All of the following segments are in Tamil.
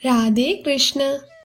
ராதே கிருஷ்ண.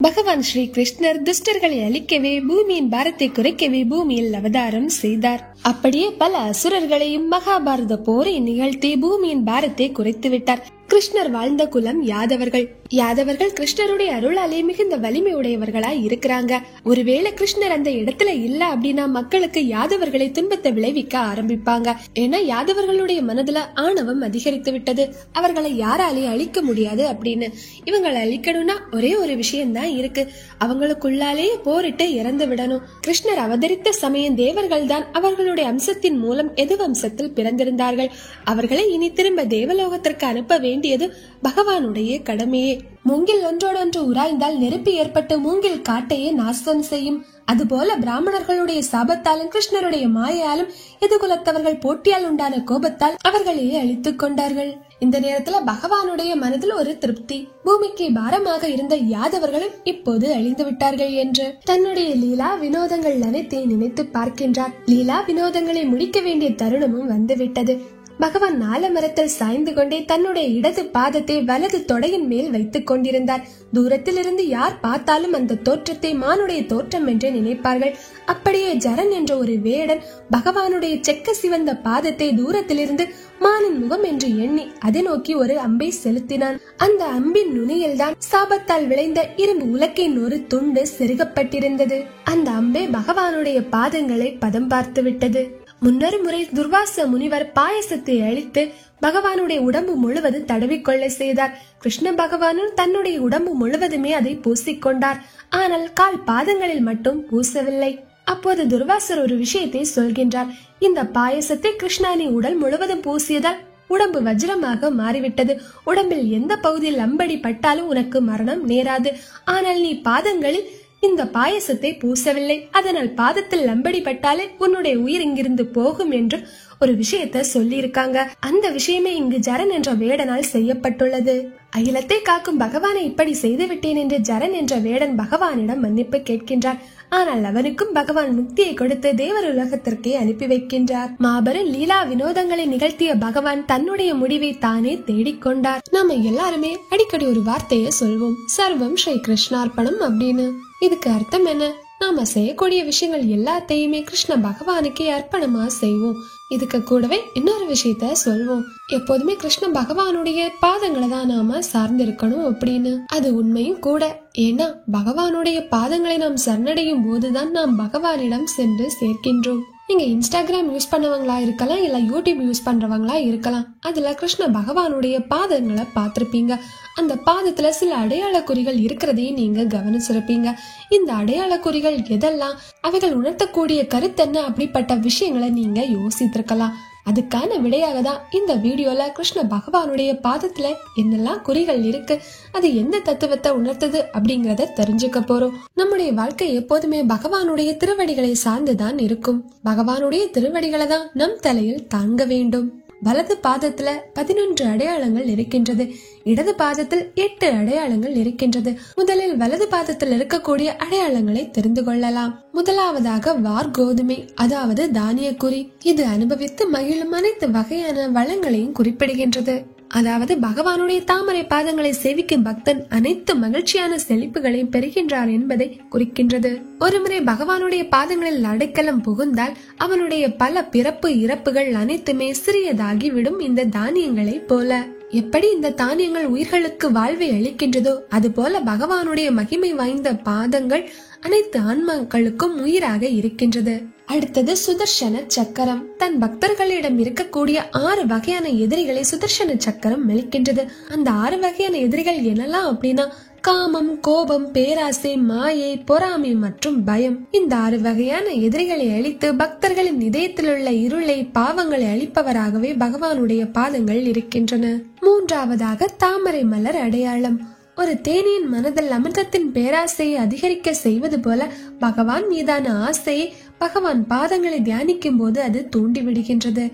பகவான் ஸ்ரீ கிருஷ்ணர் துஷ்டர்களை அழிக்கவே பூமியின் பாரத்தை குறைக்கவே பூமியில் அவதாரம் செய்தார். அப்படியே பல அசுரர்களையும் மகாபாரத போரை நிகழ்த்தி பூமியின் பாரத்தை குறைத்து விட்டார். கிருஷ்ணர் வாழ்ந்த குலம் யாதவர்கள். யாதவர்கள் கிருஷ்ணருடைய அருளாலே மிகுந்த வலிமை உடையவர்களா இருக்கிறாங்க. ஒருவேளை கிருஷ்ணர் அந்த இடத்துல இல்ல அப்படின்னா மக்களுக்கு யாதவர்களை துன்பத்தை விளைவிக்க ஆரம்பிப்பாங்க. ஏன்னா யாதவர்களுடைய மனதுல ஆணவம் அதிகரித்து விட்டது. அவர்களை யாராலையும் அழிக்க முடியாது அப்படின்னு. இவங்களை அழிக்கணும்னா ஒரே ஒரு விஷயம் தான் இருக்கு, அவங்களுக்குள்ளாலேயே போரிட்டு இறந்து விடணும். கிருஷ்ணர் அவதரித்த சமயம் தேவர்கள் தான் அவர்களுடைய அம்சத்தின் மூலம் எது வம்சத்தில் பிறந்திருந்தார்கள். அவர்களை இனி திரும்ப தேவலோகத்திற்கு அனுப்ப வேண்டியது பகவானுடைய கடமையே. மூங்கில் ஒன்றோடொன்று உராய்ந்தால் நெருப்பு ஏற்பட்டு மூங்கில் காட்டையே நாசம் செய்யும். அதுபோல பிராமணர்களுடைய சாபத்தாலும் கிருஷ்ணருடைய மாயாலும் எதுகுலத்தவர்கள் போட்டியால் உண்டான கோபத்தால் அவர்களையே அழித்துக் கொண்டார்கள். இந்த நேரத்துல பகவானுடைய மனதில் ஒரு திருப்தி. பூமிக்கு பாரமாக இருந்த யாதவர்களும் இப்போது அழிந்து விட்டார்கள் என்று தன்னுடைய லீலா வினோதங்கள் அனைத்தையும் நினைத்து பார்க்கின்றார். லீலா வினோதங்களை முடிக்க வேண்டிய தருணமும் வந்துவிட்டது. பகவான் ஆலமரத்தில் சாய்ந்து கொண்டே தன்னுடைய இடது பாதத்தை வலது தொடையின் மேல் வைத்துக் கொண்டிருந்தார். தூரத்தில் இருந்து யார் பார்த்தாலும் அந்த தோற்றத்தை மானுடைய தோற்றம் என்று நினைப்பார்கள். அப்படியே ஜரன் என்ற ஒரு வேடன் பகவானுடைய செக்க சிவந்த பாதத்தை தூரத்திலிருந்து மானின் முகம் என்று எண்ணி அதை நோக்கி ஒரு அம்பை செலுத்தினான். அந்த அம்பின் நுனியில் தான் சாபத்தால் விளைந்த இரும்பு உலக்கின் ஒரு துண்டு செருகப்பட்டிருந்தது. அந்த அம்பே பகவானுடைய பாதங்களை பதம் பார்த்து விட்டது. முன்னொரு முறை துர்வாச முனிவர் பாயசத்தை அளித்து பகவானுடைய உடம்பு முழுவதும் தடவிக்கொள்ள செய்தார். கிருஷ்ண பகவானும் தன்னுடைய உடம்பு முழுவதுமே அதை பூசிக்கொண்டார். ஆனால் கால் பாதங்களில் மட்டும் பூசவில்லை. அப்போது துர்வாசர் ஒரு விஷயத்தை சொல்கின்றார். இந்த பாயசத்தை கிருஷ்ணானி உடல் முழுவதும் பூசியதால் உடம்பு வஜ்ரமாக மாறிவிட்டது. உடம்பில் எந்த பகுதியில் அம்படி பட்டாலும் உனக்கு மரணம் நேராது. ஆனால் நீ பாதங்களில் இந்த பாயசத்தை பூசவில்லை, அதனால் பாதத்தில் லம்படி பட்டாலே உன்னுடைய உயிர் இங்கிருந்து போகும் என்று ஒரு விஷயத்த சொல்லி இருக்காங்க. அந்த விஷயமே இங்கு ஜரன் என்ற வேடனால் செய்யப்பட்டுள்ளது. அகிலத்தை காக்கும் பகவானை இப்படி செய்து விட்டேன் என்று ஜரன் என்ற வேடன் பகவானிடம் மன்னிப்பு கேட்கின்றார். ஆனால் அவனுக்கும் பகவான் முக்தியை கொடுத்து தேவர் உலகத்திற்கே அனுப்பி வைக்கின்றார். மாபெரும் லீலா வினோதங்களை நிகழ்த்திய பகவான் தன்னுடைய முடிவை தானே தேடிக்கொண்டார். நாம எல்லாருமே அடிக்கடி ஒரு வார்த்தையை சொல்வோம், சர்வம் ஸ்ரீ கிருஷ்ணார்ப்பணம் அப்படின்னு. இதுக்கு அர்த்தம் என்ன? நாம செய்யக்கூடிய விஷயங்கள் எல்லாத்தையுமே கிருஷ்ண பகவானுக்கே அர்ப்பணமா செய்வோம். இதுக்கு கூடவே இன்னொரு விஷயத்த சொல்வோம், எப்போதுமே கிருஷ்ண பகவானுடைய பாதங்களை தான் நாம சார்ந்து இருக்கணும் அப்படின்னு. அது உண்மையும் கூட. ஏன்னா பகவானுடைய பாதங்களை நாம் சரணடையும் போதுதான் நாம் பகவானிடம் சென்று சேர்க்கின்றோம். நீங்க இன்ஸ்டாகிராம் யூஸ் பண்ணவங்களா இருக்கலாம், இல்ல யூடியூப் யூஸ் பண்றவங்களா இருக்கலாம். அதுல கிருஷ்ண பகவானுடைய பாதங்களை பார்த்திருப்பீங்க. அந்த பாதத்துல சில அடையாள குறிகள் இருக்கிறதையும் நீங்க கவனிச்சிருப்பீங்க. இந்த அடையாள குறிகள் எதெல்லாம், அவைகள் உணர்த்தக்கூடிய கருத்தென்ன, அப்படிப்பட்ட விஷயங்களை நீங்க யோசித்திருக்கலாம். அதுக்கான விடையாக தான் இந்த வீடியோல கிருஷ்ண பகவானுடைய பாதத்துல என்னெல்லாம் குறிகள் இருக்கு, அது எந்த தத்துவத்தை உணர்த்துது அப்படிங்கறத தெரிஞ்சுக்க போறோம். நம்முடைய வாழ்க்கை எப்போதுமே பகவானுடைய திருவடிகளை சார்ந்துதான் இருக்கும். பகவானுடைய திருவடிகளை தான் நம் தலையில் தாங்க வேண்டும். வலது பாதத்துல 11 அடையாளங்கள் இருக்கின்றது. இடது பாதத்தில் 8 அடையாளங்கள் இருக்கின்றது. முதலில் வலது பாதத்தில் இருக்கக்கூடிய அடையாளங்களை தெரிந்து கொள்ளலாம். முதலாவதாக வார்கோதுமை, அதாவது தானிய குறி. இது அனுபவித்து மகிழும் அனைத்து வகையான வளங்களையும் குறிப்பிடுகின்றது. அதாவது பகவானுடைய தாமரை பாதங்களை சேவிக்கும் பக்தன் அனைத்து மகிழ்ச்சியான செழிப்புகளையும் பெறுகின்றார் என்பதை குறிக்கின்றது. ஒருமுறை பகவானுடைய பாதங்களில் அடைக்கலம் புகுந்தால் அவனுடைய பல பிறப்பு இறப்புகள் அனைத்துமே சிறியதாகி விடும். இந்த தானியங்களை போல எப்படி இந்த தானியங்கள் உயிர்களுக்கு வாழ்வை அளிக்கின்றதோ அதுபோல பகவானுடைய மகிமை வாய்ந்த பாதங்கள் அனைத்து ஆன்மாக்களுக்கும் உயிராக இருக்கின்றது. அடுத்தது சுதர்சன சக்கரம். தன் பக்தர்களிடம் இருக்கக்கூடிய 6 வகையான எதிரிகளை சுதர்சன சக்கரம் மெலிக்கின்றது. அந்த 6 வகையான எதிரிகள் என்னெல்லாம் அப்படின்னா காமம், கோபம், பேராசை, மாயை, பொறாமை மற்றும் பயம். இந்த 6 வகையான எதிரிகளை அழித்து பக்தர்களின் இதயத்தில் உள்ள இருளை, பாவங்களை அழிப்பவராகவே பகவானுடைய பாதங்கள் இருக்கின்றன. மூன்றாவதாக தாமரை மலர் அடையாளம். ஒரு தேனியின் மனதில் அமிர்தத்தின் பேராசையை அதிகரிக்க செய்வது போல பகவான் மீதான ஆசையை பகவான் பாதங்களை தியானிக்கும் போது அது தூண்டிவிடுகின்றது.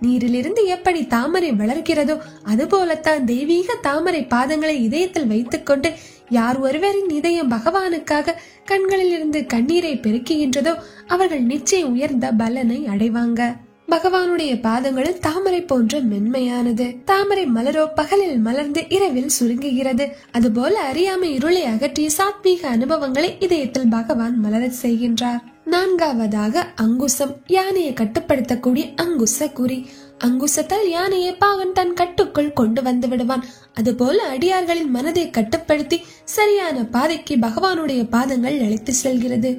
நீரிலிருந்து எப்படி தாமரை வளர்கிறதோ அதுபோலத்தான் தெய்வீக தாமரை பாதங்களை இதயத்தில் வைத்துக் கொண்டு யார் ஒருவரின் இதயம் பகவானுக்காக கண்களில் இருந்து கண்ணீரை பெருக்குகின்றதோ அவர்கள் நிச்சயம் உயர்ந்த பலனை அடைவாங்க. பகவானுடைய பாதங்களில் தாமரை போன்ற மென்மையானது. தாமரை மலரோ பகலில் மலர்ந்து இரவில் சுருங்குகிறது. அதுபோல அறியாமை இருளை அகற்றிய சாத்வீக அனுபவங்களை இதயத்தில் பகவான் மலரச் செய்கின்றார். நான்காவதாக அங்குசம், யானையை கட்டுப்படுத்தக்கூடிய அங்குச குறி. அங்குசத்தால் யானையை பாகன் தன் கட்டுக்குள் கொண்டு வந்து விடுவான். அதுபோல அடியார்களின் மனதை கட்டுப்படுத்தி சரியான பாதைக்கு பகவானுடைய பாதங்கள் அழைத்து செல்கிறது.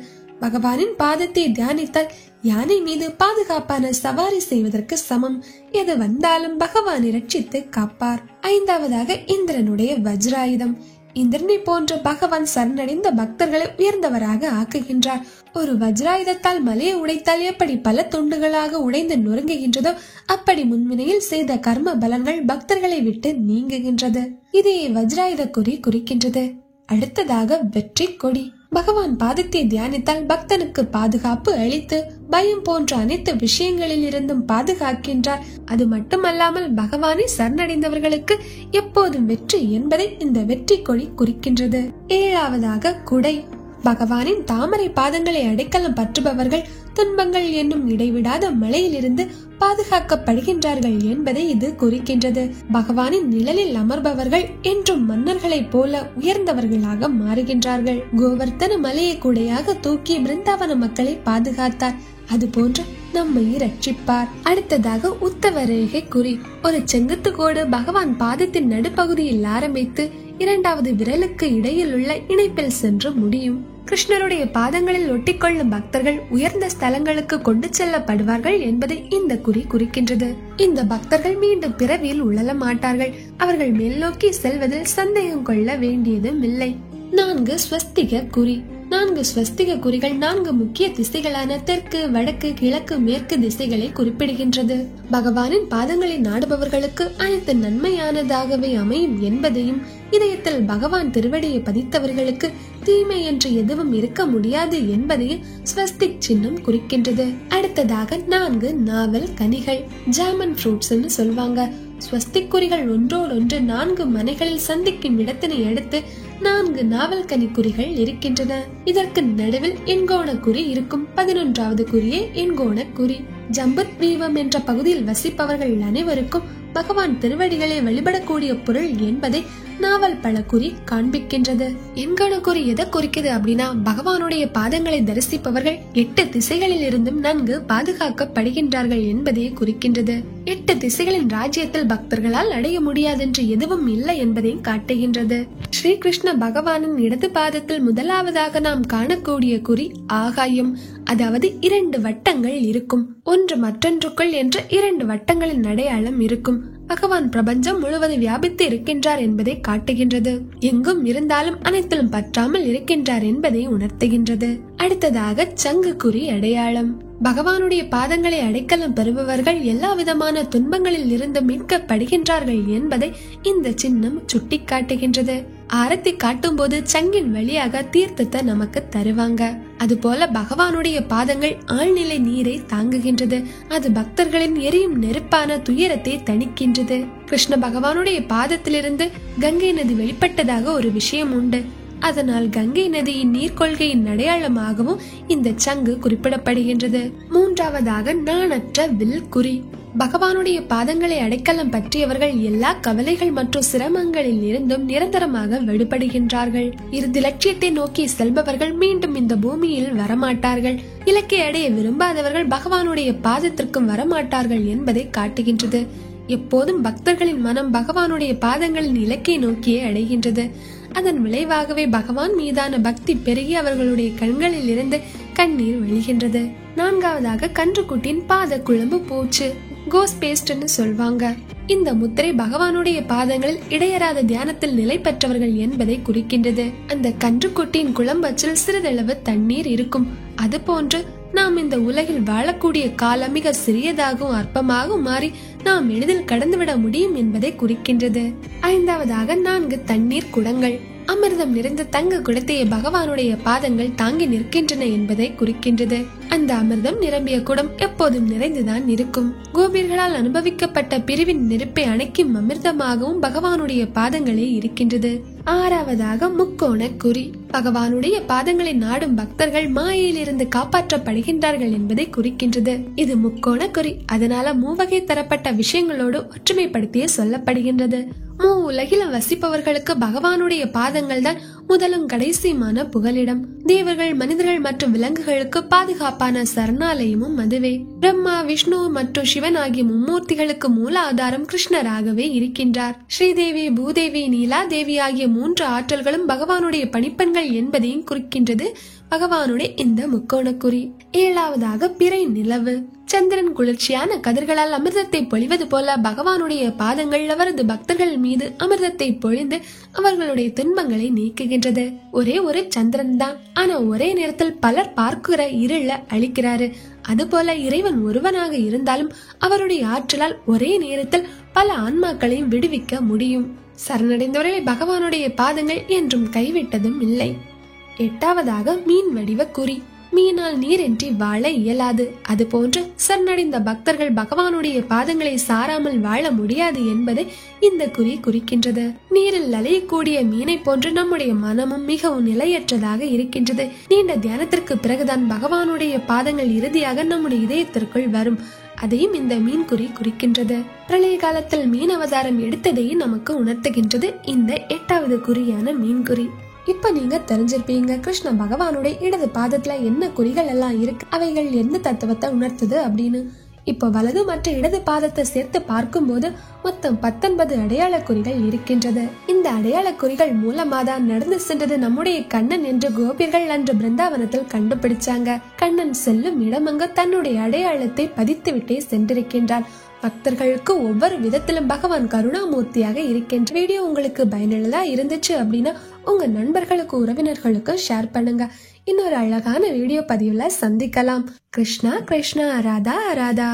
பகவானின் பாதத்தை தியானித்தால் யானை மீது பாதுகாப்பான சவாரி செய்வதற்கு சமம். எது வந்தாலும் பகவானை ரட்சித்து காப்பார். ஐந்தாவதாக இந்திரனுடைய வஜ்ராயுதம். இந்திரனை போன்ற பகவான் சரணடைந்த பக்தர்களை உயர்ந்தவராக ஆக்குகின்றார். ஒரு வஜ்ராயுதத்தால் மலையை உடைத்தால் எப்படி பல துண்டுகளாக உடைந்து நொறுங்குகின்றதோ அப்படி முன்வினையில் செய்த கர்ம பலன்கள் பக்தர்களை விட்டு நீங்குகின்றது. இதையே வஜ்ராயுத குறி குறிக்கின்றது. அடுத்ததாக வெற்றி கொடி. பகவான் பாதத்தை தியானித்தால் பக்தனுக்கு பாதுகாப்பு அளித்து பயம் போன்ற அனைத்து விஷயங்களில் இருந்தும் பாதுகாக்கின்றார். அது மட்டுமல்லாமல் பகவானை சரணடைந்தவர்களுக்கு எப்போதும் வெற்றி என்பதை இந்த வெற்றி கொடி குறிக்கின்றது. ஏழாவதாக குடை. பகவானின் தாமரை பாதங்களை அடைக்கலம் பற்றுபவர்கள் துன்பங்கள் என்னும் இடைவிடாத மலையிலிருந்து பாதுகாக்கப்படுகின்றார்கள் என்பதை இது குறிக்கின்றது. பகவானின் நிழலில் அமர்பவர்கள் என்றும் மன்னர்களைப் போல உயர்ந்தவர்களாக மாறுகின்றார்கள். கோவர்த்தன மலையை கூடையாக தூக்கி பிருந்தாவன மக்களை பாதுகாத்தார். அதுபோன்று நம்மை ரட்சிப்பார். அடுத்ததாக உத்தவ ரேகை குறி. ஒரு செங்குத்து கோடு பகவான் பாதத்தின் நடுப்பகுதியில் ஆரம்பித்து இரண்டாவது விரலுக்கு இடையில் உள்ள இணைப்பில் சென்று முடியும். கிருஷ்ணருடைய பாதங்களில் ஒட்டிக்கொள்ளும் பக்தர்கள் உயர்ந்த ஸ்தலங்களுக்கு கொண்டு செல்லப்படுவார்கள் என்பதை இந்த குறி குறிக்கின்றது. இந்த பக்தர்கள் மீண்டும் பிறவியில் உழல மாட்டார்கள். அவர்கள் மேல் நோக்கி செல்வதில் சந்தேகம் கொள்ள வேண்டியதும் இல்லை. 4 ஸ்வஸ்திக குறி. 4 ஸ்வஸ்திக குறிகள் 4 முக்கிய திசைகளான தெற்கு, வடக்கு, கிழக்கு, மேற்கு திசைகளை குறிப்பிடுகின்றது. பகவானின் பாதங்களை நாடுபவர்களுக்கு அனைத்து நன்மையானதாகவே அமையும் என்பதையும், இதயத்தில் பகவான் திருவடியை பதித்தவர்களுக்கு தீமை என்று எதுவும் இருக்க முடியாது என்பதையும் ஸ்வஸ்திக் சின்னம் குறிக்கின்றது. அடுத்ததாக 4 நாவல் கனிகள், ஜாமன் ஃப்ரூட்ஸ் சொல்வாங்க. ஸ்வஸ்திக் குறிகள் ஒன்றோடொன்று 4 மனைகளில் சந்திக்கும் இடத்தினை அடுத்து 4 நாவல் கனி குறிகள் இருக்கின்றன. இதற்கு நடுவில் எண்கோண குறி இருக்கும். 11வது குறியே எண்கோண குறி. ஜம்புத் தீபம் என்ற பகுதியில் வசிப்பவர்கள் அனைவருக்கும் பகவான் திருவடிகளை வழிபடக்கூடிய பொருள் என்பதை நாவல் பல குறி காண்பிக்கின்றது. எண்கோண குறி எதை குறிக்குது அப்படின்னா, பகவானுடைய பாதங்களை தரிசிப்பவர்கள் 8 திசைகளில் இருந்தும் நன்கு பாதுகாக்கப்படுகின்றார்கள் என்பதை குறிக்கின்றது. 8 திசைகளின் ராஜ்யத்தில் பக்தர்களால் அடைய முடியாதென்று எதுவும் இல்லை என்பதையும் காட்டுகின்றது. ஸ்ரீ கிருஷ்ண பகவானின் இடது பாதத்தில் முதலாவதாக நாம் காணக்கூடிய குறி ஆகாயம். அதாவது 2 வட்டங்கள் இருக்கும். ஒன்று மற்றொன்றுக்குள் என்ற 2 வட்டங்களின் அடையாளம் இருக்கும். பகவான் பிரபஞ்சம் முழுவதும் வியாபித்து இருக்கின்றார் என்பதை காட்டுகின்றது. எங்கும் இருந்தாலும் அனைத்திலும் பற்றாமல் இருக்கின்றார் என்பதை உணர்த்துகின்றது. அடுத்ததாக சங்கு குறி அடையாளம். பகவானுடைய பாதங்களை அடைக்கலம் பெறுபவர்கள் எல்லா விதமான துன்பங்களில் இருந்து மீட்கப்படுகின்றார்கள் என்பதை இந்த சின்னம் சுட்டி காட்டுகின்றது. ஆரத்தி காட்டும் போது சங்கின் வழியாக தீர்த்தத்தை நமக்கு தருவாங்க. அதுபோல பகவானுடைய பாதங்கள் ஆழ்நிலை நீரை தாங்குகின்றது. அது பக்தர்களின் எரியும் நெருப்பான துயரத்தை தணிக்கின்றது. கிருஷ்ண பகவானுடைய பாதத்திலிருந்து கங்கை நதி வெளிப்பட்டதாக ஒரு விஷயம் உண்டு. அதனால் கங்கை நதியின் நீர்கொள்கையின் அடையாளமாகவும் இந்த சங்கு குறிப்பிடப்படுகின்றது. மூன்றாவதாக நாணற்ற வில் குறி. பகவானுடைய பாதங்களை அடைக்கலம் பற்றியவர்கள் எல்லா கவலைகள் மற்றும் சிரமங்களில் இருந்தும் நிரந்தரமாக விடுபடுகின்றார்கள். இறுதி லட்சியத்தை நோக்கி செல்பவர்கள் மீண்டும் இந்த பூமியில் வரமாட்டார்கள். இலக்கை அடைய விரும்பாதவர்கள் பகவானுடைய பாதத்திற்கும் வரமாட்டார்கள் என்பதை காட்டுகின்றது. எப்போதும் பக்தர்களின் மனம் பகவானுடைய பாதங்களின் இலக்கை நோக்கியே அடைகின்றது. அதன் விளைவாகவே பகவான் மீதான பக்தி பெருகி அவர்களுடைய கண்களில் இருந்து கண்ணீர் வழிகின்றது. நான்காவதாக கன்றுக்குட்டியின் பாத குழம்பு பூச்சு, கோஸ் பேஸ்ட்னு சொல்வாங்க. இந்த முத்திரை பகவானுடைய பாதங்களில் இடையறாத தியானத்தில் நிலை பெற்றவர்கள் என்பதை குறிக்கின்றது. அந்த கன்றுக்குட்டியின் குழம்பச்சில் சிறிதளவு தண்ணீர் இருக்கும். அது போன்று நாம் இந்த உலகில் வாழக்கூடிய காலம் மிக சிறியதாகவும் அற்பமாகவும் மாறி நாம் எளிதில் கடந்துவிட முடியும் என்பதை குறிக்கின்றது. ஐந்தாவதாக 4 தண்ணீர் குடங்கள். அமிர்தம் நிறைந்த தங்க குடத்தையே பகவானுடைய பாதங்கள் தாங்கி நிற்கின்றன என்பதை குறிக்கின்றது. அந்த அமிர்தம் நிரம்பிய குடம் எப்போதும் நிறைந்துதான் இருக்கும். கோபியர்களால் அனுபவிக்கப்பட்ட பிரிவின் நெருப்பை அணைக்கும் அமிர்தமாகவும் பகவானுடைய பாதங்களே இருக்கின்றது. ஆறாவதாக முக்கோண குறி. பகவானுடைய பாதங்களை நாடும் பக்தர்கள் மாயையிலிருந்து காப்பாற்றப்படுகின்றார்கள் என்பதை குறிக்கின்றது. இது முக்கோண குறி, அதனால மூவகை தரப்பட்ட விஷயங்களோடு ஒற்றுமைப்படுத்தியே சொல்லப்படுகின்றது. உலகில வசிப்பவர்களுக்கு பகவானுடைய பாதங்கள் தான் முதலும் கடைசியுமான புகலிடம். தேவர்கள், மனிதர்கள் மற்றும் விலங்குகளுக்கு பாதுகாப்பான சரணாலயமும் அதுவே. பிரம்மா, விஷ்ணு மற்றும் சிவன் ஆகிய மும்மூர்த்திகளுக்கு மூல ஆதாரம் கிருஷ்ணராகவே இருக்கின்றார். ஸ்ரீதேவி, பூதேவி, நீலா தேவி ஆகிய 3 ஆற்றல்களும் பகவானுடைய பணிப்பெண்கள் என்பதையும் குறிக்கின்றது பகவானுடைய இந்த முக்கோண குறி. ஏழாவதாக பிறை நிலவு. சந்திரன் குளிர்ச்சியான கதிர்களால் அமிர்தத்தை பொழிவது போல பகவானுடைய பாதங்கள் அவரது பக்தர்கள் மீது அமிர்தத்தை பொழிந்து அவர்களுடைய துன்பங்களை நீக்குகின்றது. ஒரே ஒரு சந்திரன் தான், ஆனா ஒரே நேரத்தில் பலர் பார்க்கிற இருள அழிக்கிறாரு. அதுபோல இறைவன் ஒருவனாக இருந்தாலும் அவருடைய ஆற்றலால் ஒரே நேரத்தில் பல ஆன்மாக்களையும் விடுவிக்க முடியும். சரணடைந்தவர்களை பகவானுடைய பாதங்கள் என்றும் கைவிட்டதும் இல்லை. எட்டாவதாக மீன் வடிவ குறி. மீனால் நீரின்றி வாழ இயலாது. அது போன்று சரணடைந்த பக்தர்கள் பகவானுடைய பாதங்களை சாராமல் வாழ முடியாது என்பதை இந்த குறி குறிக்கின்றது. நீரில் அலையக்கூடிய மீனை போன்று நம்முடைய மனமும் மிகவும் நிலையற்றதாக இருக்கின்றது. நீண்ட தியானத்திற்கு பிறகுதான் பகவானுடைய பாதங்கள் இறுதியாக நம்முடைய இதயத்திற்குள் வரும். அதையும் இந்த மீன் குறி குறிக்கின்றது. பிரளய காலத்தில் மீன் அவதாரம் எடுத்ததையும் நமக்கு உணர்த்துகின்றது இந்த 8வது குறியான மீன் குறி. இப்ப நீங்க தெரிஞ்சிருப்பீங்க கிருஷ்ண பகவானுடைய இடது பாதத்துல என்ன குறிகள் எல்லாம் இருக்கு, அவைகள் என்ன தத்துவத்தை உணர்த்துது அப்படின்னு. இப்ப வலது மற்றும் இடது பாதத்தை சேர்த்து பார்க்கும் போது மொத்தம் 19 அடையாள குறிகள் இருக்கின்றது. இந்த அடையாள குறிகள் மூலமாதான் நடந்து சென்றது நம்முடைய கண்ணன் என்று கோபியர்கள் அன்று பிருந்தாவனத்தில் கண்டுபிடிச்சாங்க. கண்ணன் செல்லும் இடமங்க தன்னுடைய அடையாளத்தை பதித்து விட்டே சென்றிருக்கின்றார். பக்தர்களுக்கு ஒவ்வொரு விதத்திலும் பகவான் கருணாமூர்த்தியாக இருக்கின்ற. வீடியோ உங்களுக்கு பயனுள்ளதா இருந்துச்சு அப்படின்னா உங்க நண்பர்களுக்கு, உறவினர்களுக்கு ஷேர் பண்ணுங்க. இன்னொரு அழகான வீடியோ பதிவுல சந்திக்கலாம். கிருஷ்ணா கிருஷ்ணா, ராதா ராதா.